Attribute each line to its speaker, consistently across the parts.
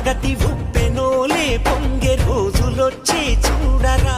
Speaker 1: ప్రగతి ఉప్పెనోలే పొంగే రోజులొచ్చే చూడరా.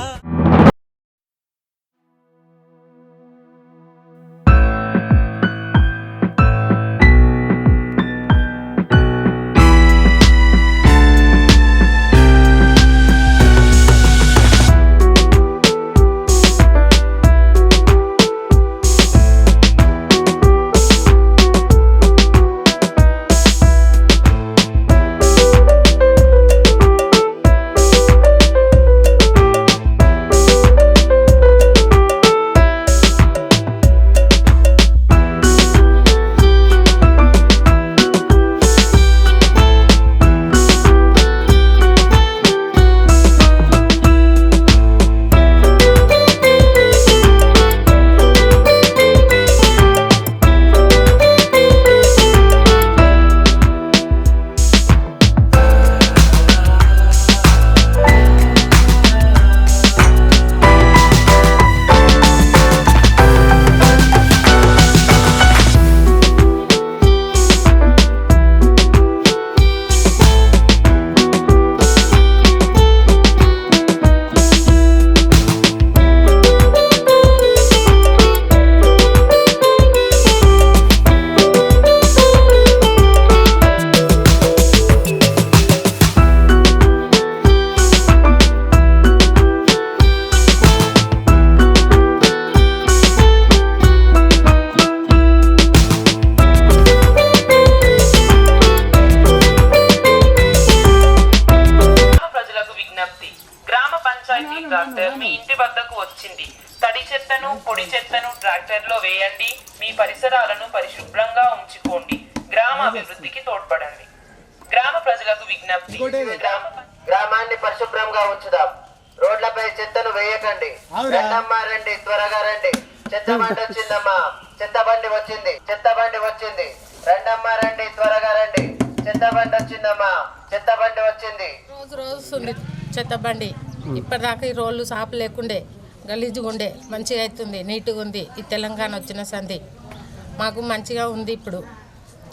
Speaker 2: ట్రాక్టర్ మీ ఇంటి వద్దకు వచ్చింది. తడి చెత్తను పొడి చెత్తను ట్రాక్టర్ లో వేయండి. మీ పరిసరాలను పరిశుభ్రంగా ఉంచుకోండి. గ్రామ అభివృద్ధికి తోడ్పడండి. గ్రామ ప్రజలకు విజ్ఞప్తి,
Speaker 3: గ్రామాన్ని పరిశుభ్రంగా ఉంచుదాం. రోడ్లపై చెత్తను వేయకండి. రండమ్మా రండి, త్వరగా రండి. చెత్త బండి వచ్చిందమ్మా, చెత్త బండి వచ్చింది, చెత్త బండి వచ్చింది. రండమ్మా రండి, త్వరగా రండి. చెత్త బండి వచ్చిందమ్మా, చెత్త బండి వచ్చింది.
Speaker 4: రోజు వస్తుంది చెత్త బండి. ఇప్పటిదాకా ఈ రోడ్లు సాపు లేకుండే, గలీజ్గా ఉండే, మంచిగా అవుతుంది, నీట్గా ఉంది. ఈ తెలంగాణ వచ్చిన సంధి మాకు మంచిగా ఉంది. ఇప్పుడు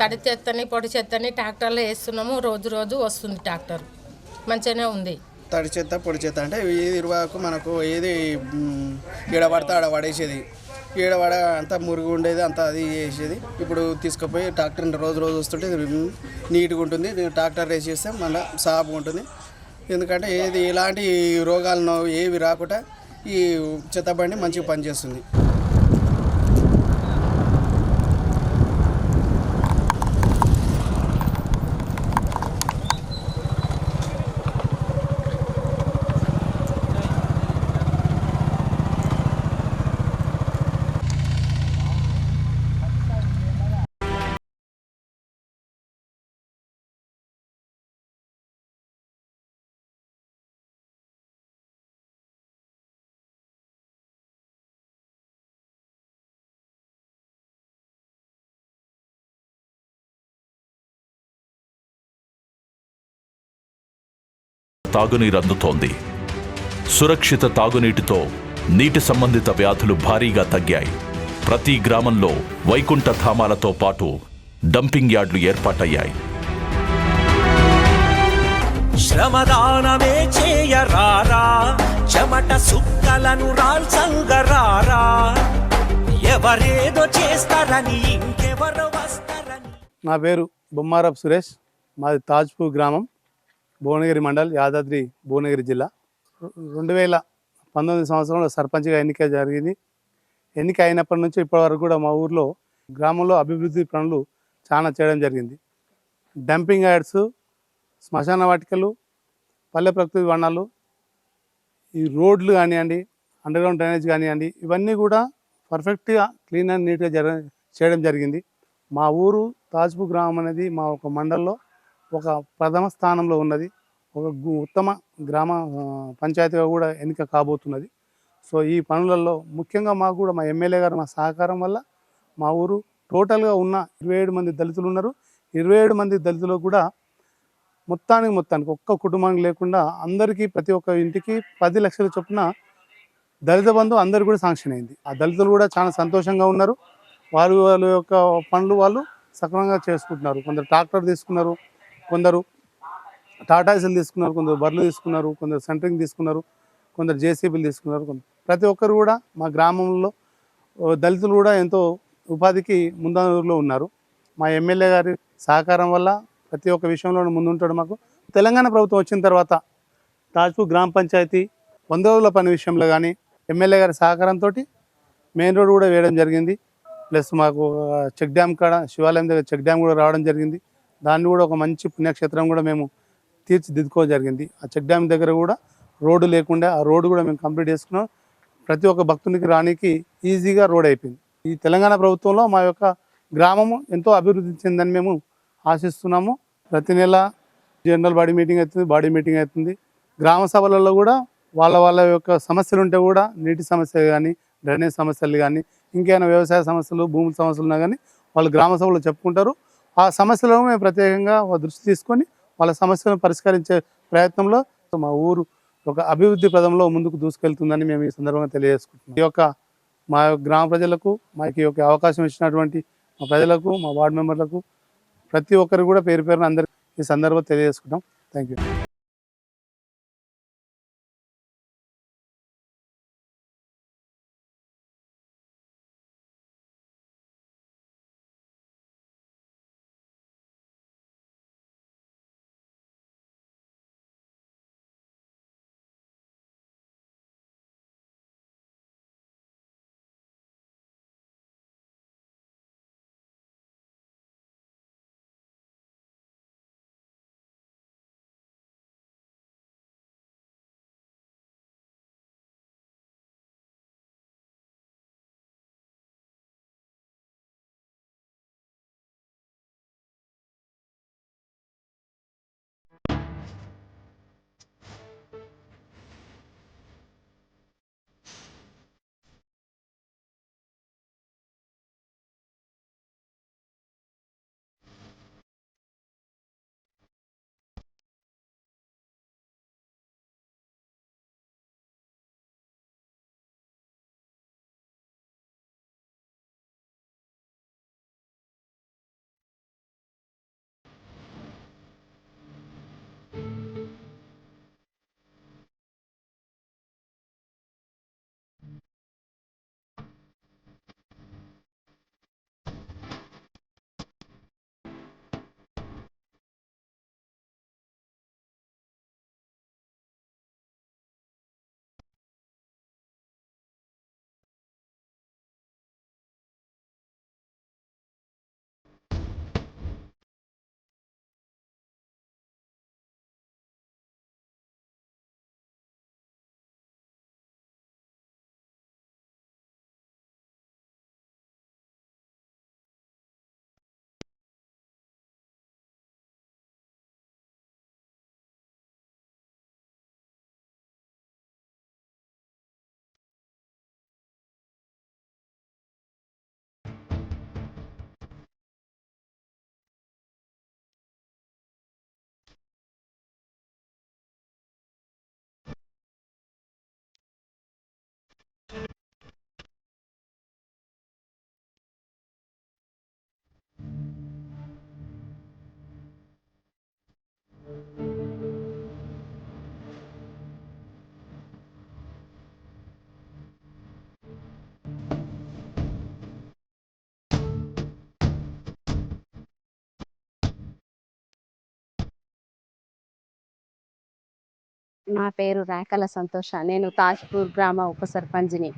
Speaker 4: తడి చెత్తని పొడి చెత్తని ట్రాక్టర్లో వేస్తున్నాము. రోజు రోజు వస్తుంది ట్రాక్టర్, మంచిగానే ఉంది.
Speaker 5: తడి చెత్త పొడి చెత్త అంటే ఏది ఇరువాకు మనకు ఏది ఈడ పడితే ఆడ పడేసేది, ఈడ పడ అంతా మురుగు ఉండేది, అంతా అది చేసేది. ఇప్పుడు తీసుకుపోయి ట్రాక్టర్ రోజు రోజు వస్తుంటే నీట్గా ఉంటుంది. ట్రాక్టర్ వేసేస్తే మళ్ళీ సాపుగా ఉంటుంది. ఎందుకంటే ఏది ఎలాంటి రోగాలను ఏవి రాకుండా ఈ చెత్త బండి మంచిగా పనిచేస్తుంది.
Speaker 6: తాగునీరు అందుతోంది. సురక్షిత తాగునీటితో నీటి సంబంధిత వ్యాధులు భారీగా తగ్గాయి. ప్రతి గ్రామంలో వైకుంఠ ధామాలతో పాటు డంపింగ్ యార్డులు ఏర్పాటయ్యాయి.
Speaker 1: శ్రమదానమే చేయరారా, చెమట సుక్కలను రాల్సంగరారా. ఎవరేదో చేస్తారని ఇంకెవరో వస్తారని.
Speaker 7: నా పేరు బొమ్మారపు సురేష్. మాది తాజ్పూర్ గ్రామం, భువనగిరి మండల్, యాదాద్రి భువనగిరి జిల్లా. 2019 సంవత్సరంలో సర్పంచ్గా ఎన్నిక జరిగింది. ఎన్నిక అయినప్పటి నుంచి ఇప్పటివరకు కూడా మా ఊర్లో గ్రామంలో అభివృద్ధి పనులు చాలా చేయడం జరిగింది. డంపింగ్ యార్డ్స్, శ్మశాన వాటికలు, పల్లె ప్రకృతి వనాలు, ఈ రోడ్లు కానివ్వండి, అండర్గ్రౌండ్ డ్రైనేజ్ కానివ్వండి, ఇవన్నీ కూడా పర్ఫెక్ట్గా క్లీన్ అండ్ నీట్గా చేయడం జరిగింది. మా ఊరు తాజ్పూర్ గ్రామం అనేది మా ఒక మండల్లో ఒక ప్రథమ స్థానంలో ఉన్నది. ఒక ఉత్తమ గ్రామ పంచాయతీగా కూడా ఎన్నిక కాబోతున్నది. సో ఈ పనులలో ముఖ్యంగా మాకు కూడా మా ఎమ్మెల్యే గారు మా సహకారం వల్ల మా ఊరు టోటల్గా ఉన్న 27 మంది దళితులు ఉన్నారు. 27 మంది దళితులు కూడా మొత్తానికి ఒక్క కుటుంబానికి లేకుండా అందరికీ ప్రతి ఒక్క ఇంటికి 10 లక్షల చొప్పున దళిత బంధు అందరు కూడా శాంక్షన్ అయింది. ఆ దళితులు కూడా చాలా సంతోషంగా ఉన్నారు. వాళ్ళ యొక్క పనులు వాళ్ళు సక్రమంగా చేసుకుంటున్నారు. కొందరు ట్రాక్టర్ తీసుకున్నారు, కొందరు టాటాయిస్లు తీసుకున్నారు, కొందరు బర్రెలు తీసుకున్నారు, కొందరు సెంటరింగ్ తీసుకున్నారు, కొందరు జేసీబీలు తీసుకున్నారు. ప్రతి ఒక్కరు కూడా మా గ్రామంలో దళితులు కూడా ఎంతో ఉపాధికి ముందంజలో ఉన్నారు. మా ఎమ్మెల్యే గారి సహకారం వల్ల ప్రతి ఒక్క విషయంలో ముందుంటాడు. మాకు తెలంగాణ ప్రభుత్వం వచ్చిన తర్వాత తాజ్పూర్ గ్రామ పంచాయతీ 100 రోజుల పని విషయంలో కానీ ఎమ్మెల్యే గారి సహకారంతో మెయిన్ రోడ్ కూడా వేయడం జరిగింది. ప్లస్ మాకు చెక్ డ్యామ్ కాడ శివాలయం దగ్గర చెక్ డ్యామ్ కూడా రావడం జరిగింది. దాన్ని కూడా ఒక మంచి పుణ్యక్షేత్రం కూడా మేము తీర్చిదిద్దుకోవడం జరిగింది. ఆ చెక్ డ్యామ్ దగ్గర కూడా రోడ్డు లేకుండా ఆ రోడ్డు కూడా మేము కంప్లీట్ చేసుకున్నాం. ప్రతి ఒక్క భక్తునికి రానికి ఈజీగా రోడ్ అయిపోయింది. ఈ తెలంగాణ ప్రభుత్వంలో మా యొక్క గ్రామము ఎంతో అభివృద్ధి చెందని మేము ఆశిస్తున్నాము. ప్రతి నెల జనరల్ బాడీ మీటింగ్ అవుతుంది. గ్రామ సభలలో కూడా వాళ్ళ యొక్క సమస్యలు ఉంటే కూడా నీటి సమస్య కానీ, డ్రైనేజ్ సమస్యలు కానీ, ఇంకేమైనా వ్యవసాయ సమస్యలు, భూముల సమస్యలు ఉన్నా కానీ వాళ్ళు గ్రామ సభలో చెప్పుకుంటారు. ఆ సమస్యలను మేము ప్రత్యేకంగా దృష్టి తీసుకొని వాళ్ళ సమస్యలను పరిష్కరించే ప్రయత్నంలో మా ఊరు ఒక అభివృద్ధి పదంలో ముందుకు దూసుకెళ్తుందని మేము ఈ సందర్భంగా తెలియజేసుకుంటున్నాం. ఈ యొక్క మా గ్రామ ప్రజలకు, మాకు ఈ యొక్క అవకాశం ఇచ్చినటువంటి మా ప్రజలకు, మా వార్డు మెంబర్లకు, ప్రతి ఒక్కరు కూడా పేరు పేరున అందరికీ ఈ సందర్భంగా తెలియజేసుకుంటాం. Thank you.
Speaker 8: నా పేరు రేఖల సంతోష. నేను తాజ్పూర్ గ్రామ ఉప సర్పంచ్ని.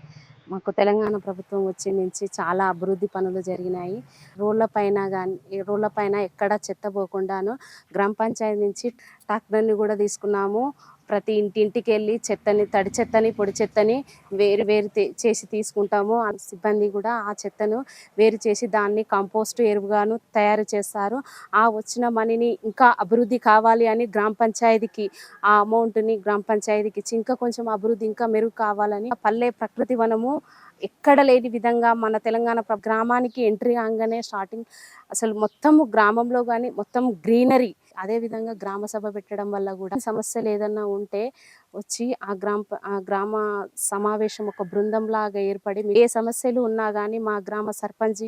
Speaker 8: మాకు తెలంగాణ ప్రభుత్వం వచ్చి నుంచి చాలా అభివృద్ధి పనులు జరిగినాయి. రోడ్ల పైన ఎక్కడ చెత్త పోకుండాను గ్రామ పంచాయతీ నుంచి ట్రాక్టర్ని కూడా తీసుకున్నాము. ప్రతి ఇంటింటికి వెళ్ళి చెత్తని, తడి చెత్తని, పొడి చెత్తని వేరు చేసి తీసుకుంటాము. ఆ సిబ్బంది కూడా ఆ చెత్తను వేరు చేసి దాన్ని కంపోస్ట్ ఎరువుగాను తయారు చేస్తారు. ఆ వచ్చిన మనీని ఇంకా అభివృద్ధి కావాలి అని గ్రామ పంచాయతీకి ఆ అమౌంట్ని గ్రామ పంచాయతీకి ఇచ్చి ఇంకా కొంచెం అభివృద్ధి ఇంకా మెరుగు కావాలని పల్లె ప్రకృతి వనము ఎక్కడ లేని విధంగా మన తెలంగాణ గ్రామానికి ఎంట్రీ కాగానే స్టార్టింగ్ అసలు మొత్తము గ్రామంలో కానీ మొత్తం గ్రీనరీ, అదే విధంగా గ్రామ సభ పెట్టడం వల్ల కూడా సమస్యలు ఏదన్నా ఉంటే వచ్చి ఆ గ్రామ సమావేశం ఒక బృందంలాగా ఏర్పడి ఏ సమస్యలు ఉన్నా కానీ మా గ్రామ సర్పంచ్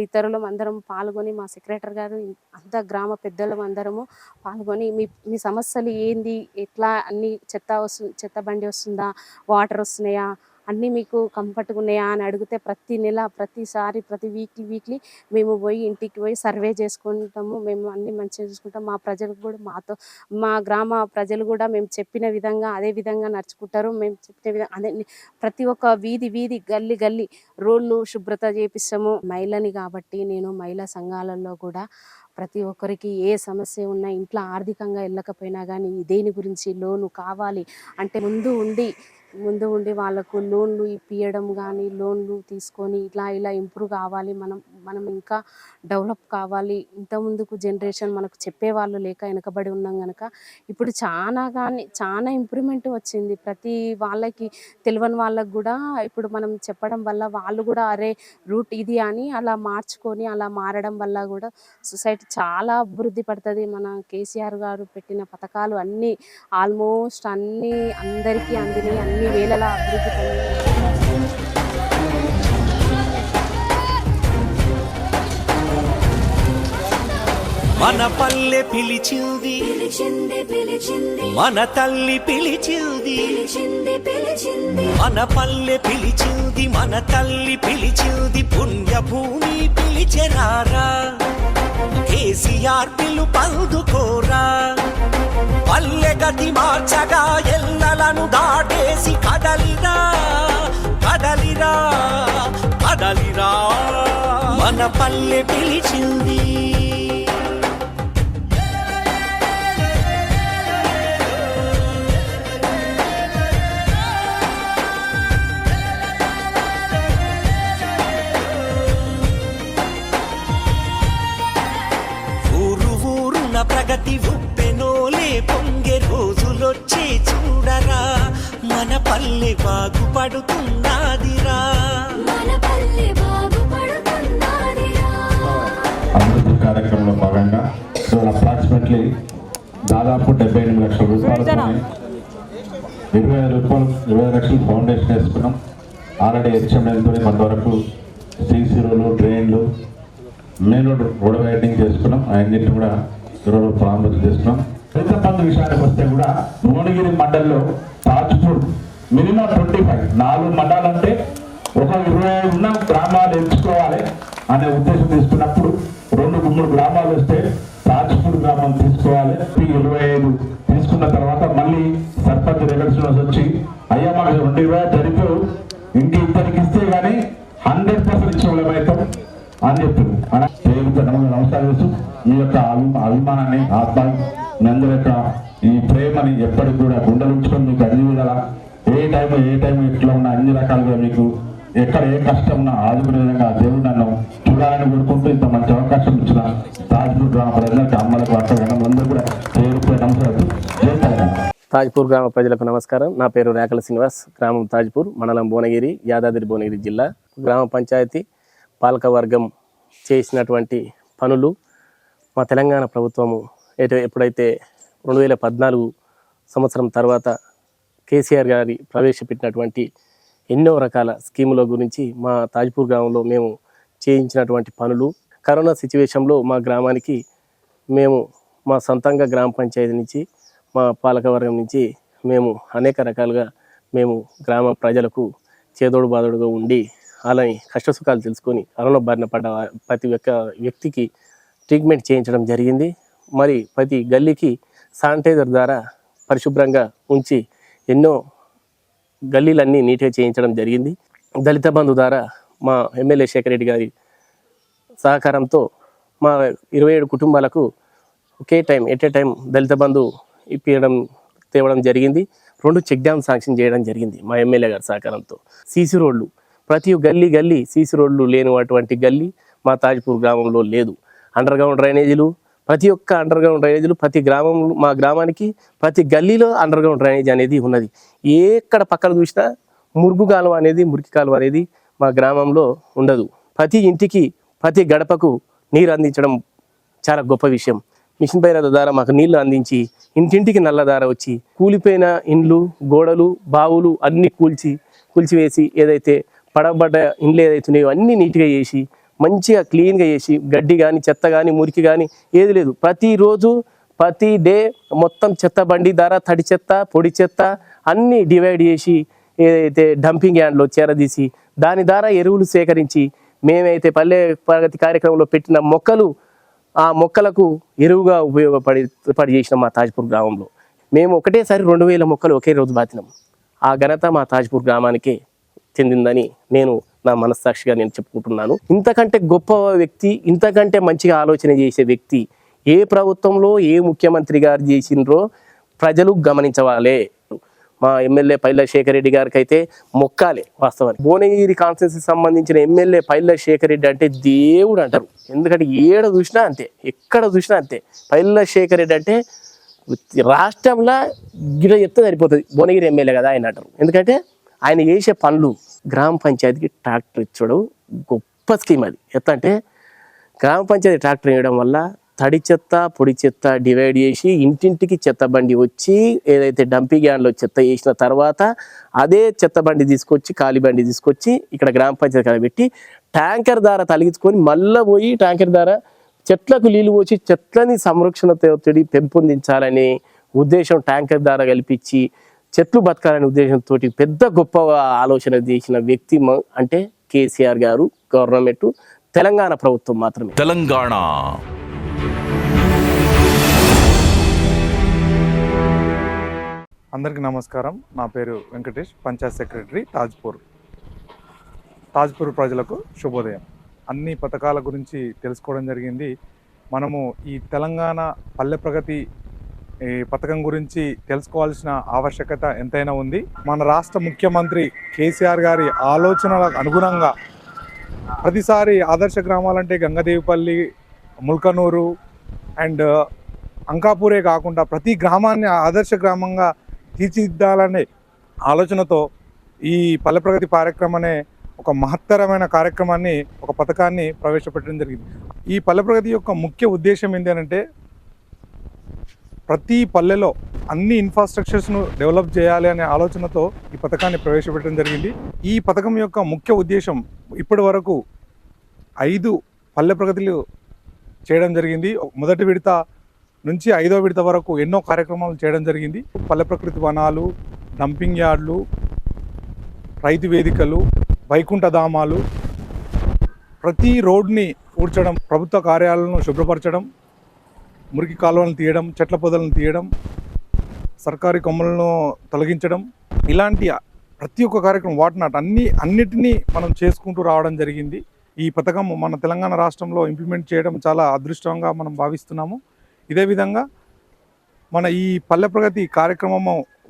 Speaker 8: ఇతరులం అందరం పాల్గొని, మా సెక్రటరీ గారు అంతా గ్రామ పెద్దలం అందరము పాల్గొని మీ సమస్యలు ఏంది, ఎట్లా అన్ని చెత్త బండి వస్తుందా, వాటర్ వస్తున్నాయా, అన్నీ మీకు కంఫర్ట్గా ఉన్నాయా అని అడిగితే ప్రతి నెల ప్రతిసారి ప్రతి వీక్లీ మేము పోయి ఇంటికి పోయి సర్వే చేసుకుంటాము. మేము అన్నీ మంచిగా చూసుకుంటాం. మా ప్రజలకు కూడా మా గ్రామ ప్రజలు కూడా మేము చెప్పిన విధంగా అదే విధంగా నడుచుకుంటారు. మేము చెప్పిన విధంగా అదే ప్రతి ఒక్క వీధి గల్లీ రోడ్లు శుభ్రత చేపిస్తాము. మహిళని కాబట్టి నేను మహిళా సంఘాలలో కూడా ప్రతి ఒక్కరికి ఏ సమస్య ఉన్నా, ఇంట్లో ఆర్థికంగా వెళ్ళకపోయినా కానీ దేని గురించి లోను కావాలి అంటే ముందు ఉండి వాళ్ళకు లోన్లు ఇప్పియడం కానీ, లోన్లు తీసుకొని ఇలా ఇంప్రూవ్ కావాలి, మనం ఇంకా డెవలప్ కావాలి. ఇంత ముందుకు జనరేషన్ మనకు చెప్పేవాళ్ళు లేక వెనకబడి ఉన్నాం కనుక ఇప్పుడు చాలా ఇంప్రూవ్మెంట్ వచ్చింది. ప్రతి వాళ్ళకి తెలియని వాళ్ళకు కూడా ఇప్పుడు మనం చెప్పడం వల్ల వాళ్ళు కూడా అరే రూట్ ఇది అని అలా మార్చుకొని అలా మారడం వల్ల కూడా సొసైటీ చాలా అభివృద్ధి పడుతుంది. మన కేసీఆర్ గారు పెట్టిన పథకాలు అన్నీ ఆల్మోస్ట్ అందరికీ అందినాయి, అన్ని వేళలా అభివృద్ధి పొందినాయి.
Speaker 1: మన పల్లె పిలిచింది, మన తల్లి పిలిచింది, మన పల్లె పిలిచింది, మన తల్లి పిలిచింది, పుణ్యభూమి పిలిచెరారా, కేసీఆర్ పిలుపందుకోరా. పల్లె గతి మార్చగా ఎల్లలను దాటేసి కదలిరా మన పల్లె పిలిచింది. ప్రగతి ఉప్పెనోలే పొంగే రోజులొచ్చే చూడరా, మన పల్లె బాగుపడుతున్నదిరా.
Speaker 9: అభివృద్ధి కార్యక్రమంలో భాగంగా అప్రాక్సిమేట్లీ దాదాపు 78 లక్షల రూపాయలతో 25 లక్షలు ఫౌండేషన్ వేసుకున్నాం. ఆల్రెడీ హెచ్ఎంఎల్తో కొంతవరకు సీసీ రోడ్లు, డ్రైన్లు, మెయిన్ రోడ్ వైడింగ్ చేసుకున్నాం. అన్నింటినీ కూడా ఈరోజు ప్రారంభం చేస్తున్నాం. రైతు బంధు విషయానికి వస్తే కూడా భువనగిరి మండలిలో తాజ్పూర్ మినిమం 25 4 మండలంటే ఒక 25 ఉన్న గ్రామాలు ఎంచుకోవాలి అనే ఉద్దేశం తీసుకున్నప్పుడు 2-3 గ్రామాలు వస్తే తాజ్పూర్ గ్రామం తీసుకోవాలి. 25 తీసుకున్న తర్వాత మళ్ళీ సర్పంచ్ రికగ్నిషన్ వచ్చి అయ్యా మాకు 220 జరిపి ఇద్దరికి ఇస్తే కానీ 100% ఇచ్చే వాళ్ళమైతాం అని చెప్పారు. నమస్కారం చేస్తూ మీ యొక్క అభిమానాన్ని, ఆత్మ, మీ అందరి యొక్క ఈ ప్రేమని ఎప్పటికి కూడా గుండెలు ఉంచుకొని మీకు అన్ని విధాలా ఏ టైం ఎట్లా ఉన్నా అన్ని రకాలుగా మీకు ఎక్కడ ఏ కష్టం ఉన్నా ఆదుకునే విధంగా దేవుడు నన్ను చూడాలని కోరుకుంటూ ఇంత మంచి అవకాశం ఇచ్చిన తాజ్పూర్ గ్రామ ప్రజలకు, అమ్మలకు, అక్కలందరూ కూడా పేరుపై నమస్కారం.
Speaker 10: తాజ్పూర్ గ్రామ ప్రజలకు నమస్కారం. నా పేరు రేకల శ్రీనివాస్. గ్రామం తాజ్పూర్, మండలం భువనగిరి, యాదాద్రి భువనగిరి జిల్లా. గ్రామ పంచాయతీ పాలకవర్గం చేసినటువంటి పనులు మా తెలంగాణ ప్రభుత్వము ఎప్పుడైతే 2014 సంవత్సరం తర్వాత కేసీఆర్ గారి ప్రవేశపెట్టినటువంటి ఎన్నో రకాల స్కీముల గురించి మా తాజ్పూర్ గ్రామంలో మేము చేయించినటువంటి పనులు, కరోనా సిచ్యువేషన్లో మా గ్రామానికి మేము మా సొంతంగా గ్రామ పంచాయతీ నుంచి, మా పాలకవర్గం నుంచి మేము అనేక రకాలుగా మేము గ్రామ ప్రజలకు చేదోడు బాదోడుగా ఉండి అలాని కష్టసుఖాలు తెలుసుకొని కరోనా బారిన పడ్డ ప్రతి ఒక్క వ్యక్తికి ట్రీట్మెంట్ చేయించడం జరిగింది. మరి ప్రతి గల్లీకి శానిటైజర్ ద్వారా పరిశుభ్రంగా ఉంచి ఎన్నో గల్లీలన్నీ నీట్గా చేయించడం జరిగింది. దళిత బంధు ద్వారా మా ఎమ్మెల్యే శేఖర్ రెడ్డి గారి సహకారంతో మా 27 కుటుంబాలకు ఒకే టైం ఎట్ ఏ టైం దళిత బంధు తేవడం జరిగింది. 2 చెక్ డ్యామ్ శాంక్షన్ చేయడం జరిగింది మా ఎమ్మెల్యే గారి సహకారంతో. సీసీ రోడ్లు ప్రతి గల్లీ సీసీ రోడ్లు లేనటువంటి గల్లీ మా తాజ్పూర్ గ్రామంలో లేదు. అండర్ గ్రౌండ్ డ్రైనేజీలు, ప్రతి ఒక్క అండర్ గ్రౌండ్ డ్రైనేజీలు ప్రతి గ్రామంలో, మా గ్రామానికి ప్రతి గల్లీలో అండర్ గ్రౌండ్ డ్రైనేజ్ అనేది ఉన్నది. ఎక్కడ పక్కన చూసినా మురుగు కాలువ అనేది మురికి కాలువ అనేది మా గ్రామంలో ఉండదు. ప్రతి ఇంటికి ప్రతి గడపకు నీరు అందించడం చాలా గొప్ప విషయం. మిషన్ భగీరథ ద్వారా మాకు నీళ్లు అందించి ఇంటింటికి నల్లధార వచ్చి కూలిపోయిన ఇండ్లు గోడలు బావులు అన్నీ కూల్చివేసి ఏదైతే పడబడ్డ ఇండ్లు ఏదైతున్నాయో అన్నీ నీట్గా చేసి మంచిగా క్లీన్గా చేసి గడ్డి కానీ చెత్త కానీ మురికి కానీ ఏది లేదు. ప్రతిరోజు ప్రతి డే మొత్తం చెత్త బండి ద్వారా తడి చెత్త పొడి చెత్త అన్నీ డివైడ్ చేసి ఏదైతే డంపింగ్ యార్డ్లో చేరదీసి దాని ద్వారా ఎరువులు సేకరించి మేమైతే పల్లె ప్రగతి కార్యక్రమంలో పెట్టిన మొక్కలు ఆ మొక్కలకు ఎరువుగా ఉపయోగపడి చేసిన మా తాజ్పూర్ గ్రామంలో మేము ఒకటేసారి 2000 మొక్కలు ఒకే రోజు బాతినాం. ఆ ఘనత మా తాజ్పూర్ గ్రామానికే చెందిందని నేను నా మనస్సాక్షిగా నేను చెప్పుకుంటున్నాను. ఇంతకంటే గొప్ప వ్యక్తి, ఇంతకంటే మంచిగా ఆలోచన చేసే వ్యక్తి ఏ ప్రభుత్వంలో ఏ ముఖ్యమంత్రి గారు చేసినరో ప్రజలు గమనించవాలే. మా ఎమ్మెల్యే పైల శేఖర్ రెడ్డి గారికి అయితే మొక్కాలే. వాస్తవానికి భువనగిరి కాన్స్టిట్యున్సీకి సంబంధించిన ఎమ్మెల్యే పైల శేఖర్ రెడ్డి అంటే దేవుడు అంటారు. ఎందుకంటే ఏడ చూసినా అంతే, ఎక్కడ చూసినా అంతే. పైల శేఖర్ రెడ్డి అంటే రాష్ట్రంలో గిడ చెప్తే సరిపోతుంది, భువనగిరి ఎమ్మెల్యే కదా ఆయన అంటారు. ఎందుకంటే ఆయన చేసే పనులు గ్రామ పంచాయతీకి ట్రాక్టర్ ఇచ్చడం గొప్ప స్కీమ్. అది ఎట్లా అంటే గ్రామ పంచాయతీ ట్రాక్టర్ వేయడం వల్ల తడి చెత్త పొడి చెత్త డివైడ్ చేసి ఇంటింటికి చెత్త బండి వచ్చి ఏదైతే డంపింగ్ యార్డ్లో చెత్త వేసిన తర్వాత అదే చెత్త బండి తీసుకొచ్చి ఖాళీ బండి తీసుకొచ్చి ఇక్కడ గ్రామ పంచాయతీ కాడ పెట్టి ట్యాంకర్ ద్వారా తొలగించుకొని మళ్ళీ పోయి ట్యాంకర్ ద్వారా చెట్లకు నీళ్ళు పోసి చెట్లని సంరక్షణతో పెంపొందించాలనే ఉద్దేశం ట్యాంకర్ ద్వారా కల్పించి చెట్లు బతకాలనే ఉద్దేశంతో పెద్ద గొప్ప ఆలోచన చేసిన వ్యక్తి అంటే కేసీఆర్ గారు, గవర్నమెంట్, తెలంగాణ ప్రభుత్వం మాత్రమే.
Speaker 6: తెలంగాణ
Speaker 11: అందరికీ నమస్కారం. నా పేరు వెంకటేష్, పంచాయత్ సెక్రటరీ తాజ్పూర్ ప్రజలకు శుభోదయం. అన్ని పథకాల గురించి తెలుసుకోవడం జరిగింది. మనము ఈ తెలంగాణ పల్లె ప్రగతి పథకం గురించి తెలుసుకోవాల్సిన ఆవశ్యకత ఎంతైనా ఉంది. మన రాష్ట్ర ముఖ్యమంత్రి కేసీఆర్ గారి ఆలోచనలకు అనుగుణంగా ప్రతిసారి ఆదర్శ గ్రామాలంటే గంగదేవిపల్లి, ముల్కనూరు అండ్ అంకాపూరే కాకుండా ప్రతి గ్రామాన్ని ఆదర్శ గ్రామంగా తీర్చిదిద్దాలనే ఆలోచనతో ఈ పల్లె ప్రగతి కార్యక్రమం అనే ఒక మహత్తరమైన కార్యక్రమాన్ని, ఒక పథకాన్ని ప్రవేశపెట్టడం జరిగింది. ఈ పల్లె ప్రగతి యొక్క ముఖ్య ఉద్దేశం ఏంటంటే ప్రతి పల్లెలో అన్ని ఇన్ఫ్రాస్ట్రక్చర్స్ను డెవలప్ చేయాలి అనే ఆలోచనతో ఈ పథకాన్ని ప్రవేశపెట్టడం జరిగింది. ఈ పథకం యొక్క ముఖ్య ఉద్దేశం ఇప్పటి వరకు 5 పల్లె ప్రగతులు చేయడం జరిగింది. మొదటి విడత నుంచి 5వ విడత వరకు ఎన్నో కార్యక్రమాలు చేయడం జరిగింది. పల్లె ప్రకృతి వనాలు, డంపింగ్ యార్డులు, రైతు వేదికలు, వైకుంఠ ధామాలు, ప్రతి రోడ్ని ఊడ్చడం, ప్రభుత్వ కార్యాలయాలను శుభ్రపరచడం, మురికి కాలువలను తీయడం, చెట్ల పొదలను తీయడం, సర్కారీ కొమ్మలను తొలగించడం, ఇలాంటి ప్రతి ఒక్క కార్యక్రమం వాటినాట్ అన్నిటినీ మనం చేసుకుంటూ రావడం జరిగింది. ఈ పథకం మన తెలంగాణ రాష్ట్రంలో ఇంప్లిమెంట్ చేయడం చాలా అదృష్టంగా మనం భావిస్తున్నాము. ఇదే విధంగా మన ఈ పల్లె ప్రగతి కార్యక్రమం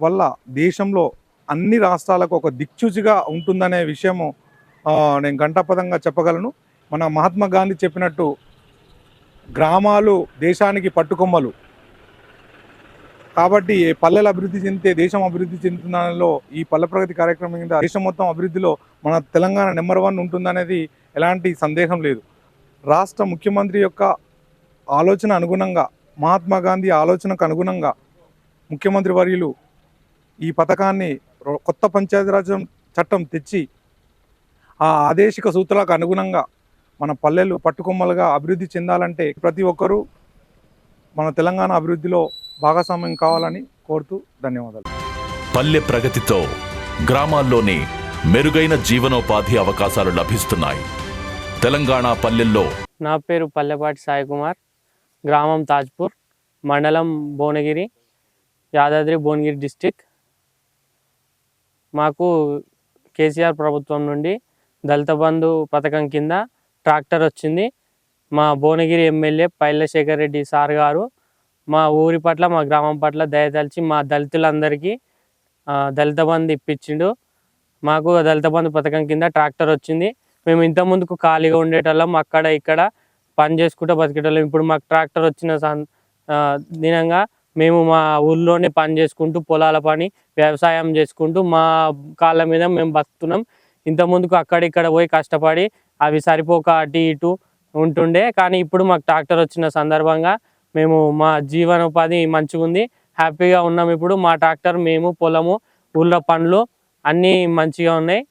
Speaker 11: వల్ల దేశంలో అన్ని రాష్ట్రాలకు ఒక దిక్సూచిగా ఉంటుందనే విషయము నేను ఘంటాపథంగా చెప్పగలను. మన మహాత్మా గాంధీ చెప్పినట్టు గ్రామాలు దేశానికి పట్టుకొమ్మలు కాబట్టి పల్లెలు అభివృద్ధి చెందితే దేశం అభివృద్ధి చెందుతుందనలో ఈ పల్లె ప్రగతి కార్యక్రమం కింద దేశం మొత్తం అభివృద్ధిలో మన తెలంగాణ నెంబర్ 1 ఉంటుందనేది ఎలాంటి సందేహం లేదు. రాష్ట్ర ముఖ్యమంత్రి యొక్క ఆలోచన అనుగుణంగా, మహాత్మా గాంధీ ఆలోచనకు అనుగుణంగా ముఖ్యమంత్రి వర్యులు ఈ పథకాన్ని కొత్త పంచాయతీరాజ్ చట్టం తెచ్చి ఆ ఆదేశిక సూత్రాలకు అనుగుణంగా మన పల్లెలు పట్టుకొమ్మలుగా అభివృద్ధి చెందాలంటే ప్రతి ఒక్కరూ మన తెలంగాణ అభివృద్ధిలో భాగస్వామ్యం కావాలని కోరుతూ ధన్యవాదాలు.
Speaker 6: పల్లె ప్రగతితో గ్రామాల్లోనే మెరుగైన జీవనోపాధి అవకాశాలు లభిస్తున్నాయి. తెలంగాణ పల్లెల్లో.
Speaker 12: నా పేరు పల్లెపాటి సాయి కుమార్, గ్రామం తాజ్పూర్, మండలం భువనగిరి, యాదాద్రి భువనగిరి డిస్టిక్. మాకు కేసీఆర్ ప్రభుత్వం నుండి దళిత బంధు పథకం కింద ట్రాక్టర్ వచ్చింది. మా భువనగిరి ఎమ్మెల్యే పైల శేఖర్ రెడ్డి సార్ గారు మా ఊరి పట్ల, మా గ్రామం పట్ల దయతలిచి మా దళితులందరికీ దళిత బంధు ఇప్పించిండు. మాకు దళిత బంధు పథకం కింద ట్రాక్టర్ వచ్చింది. మేము ఇంత ముందుకు ఖాళీగా ఉండేటోళ్ళం, అక్కడ ఇక్కడ పని చేసుకుంటూ బతికేటోళ్ళం. ఇప్పుడు మాకు ట్రాక్టర్ వచ్చిన దినంగా మేము మా ఊర్లోనే పని చేసుకుంటూ పొలాల పని వ్యవసాయం చేసుకుంటూ మా కాళ్ళ మీద మేము బతుకుతున్నాం. ఇంతకుముందుకు అక్కడిక్కడ పోయి కష్టపడి అవి సరిపోక అటు ఇటు ఉంటుండే, కానీ ఇప్పుడు మాకు ట్రాక్టర్ వచ్చిన సందర్భంగా మేము మా జీవనోపాధి మంచిగా ఉంది, హ్యాపీగా ఉన్నాం. ఇప్పుడు మా ట్రాక్టర్, మేము, పొలము, ఊళ్ళో పనులు అన్నీ మంచిగా ఉన్నాయి.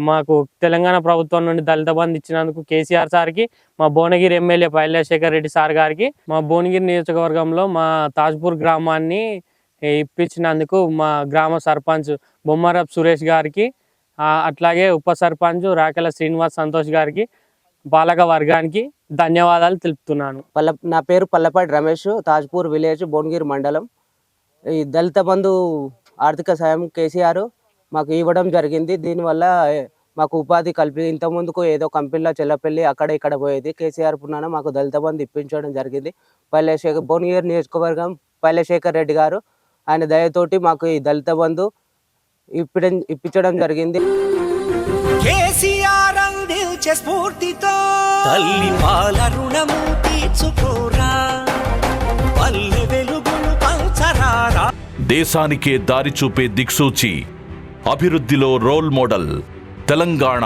Speaker 12: మాకు తెలంగాణ ప్రభుత్వం నుండి దళిత బంధు ఇచ్చినందుకు కేసీఆర్ సార్కి, మా భువనగిరి ఎమ్మెల్యే పైల్యశేఖర్ రెడ్డి సార్ గారికి, మా భువనగిరి నియోజకవర్గంలో మా తాజ్పూర్ గ్రామాన్ని ఇప్పించినందుకు మా గ్రామ సర్పంచ్ బొమ్మరప్ సురేష్ గారికి, అట్లాగే ఉప సర్పంచ్ రాకెల శ్రీనివాస్ సంతోష్ గారికి, పాలక వర్గానికి ధన్యవాదాలు తెలుపుతున్నాను.
Speaker 13: నా పేరు పల్లపాటి రమేష్, తాజ్పూర్ విలేజ్, భువనగిరి మండలం. ఈ దళిత బంధు ఆర్థిక సాయం కేసీఆర్ మాకు ఇవ్వడం జరిగింది. దీనివల్ల మాకు ఉపాధి ఇంతకుముందుకు ఏదో కంపెనీలో చెల్లపల్లి అక్కడ ఇక్కడ పోయేది. కేసీఆర్ పున్నాన మాకు దళిత బంధు ఇప్పించడం జరిగింది. భువనగిరి నియోజకవర్గం పైల్యశేఖర్ రెడ్డి గారు ఆయన దయతోటి మాకు ఈ దళిత బంధు ఇప్పించడం జరిగింది.
Speaker 1: కేసీఆర్ అందించే స్ఫూర్తితో తల్లి పాల రుణము తీర్చుకోరా, పల్లె వెలుగును పంచరారా.
Speaker 6: దేశానికే దారి చూపే దిక్సూచి, అభివృద్ధిలో రోల్ మోడల్ తెలంగాణ.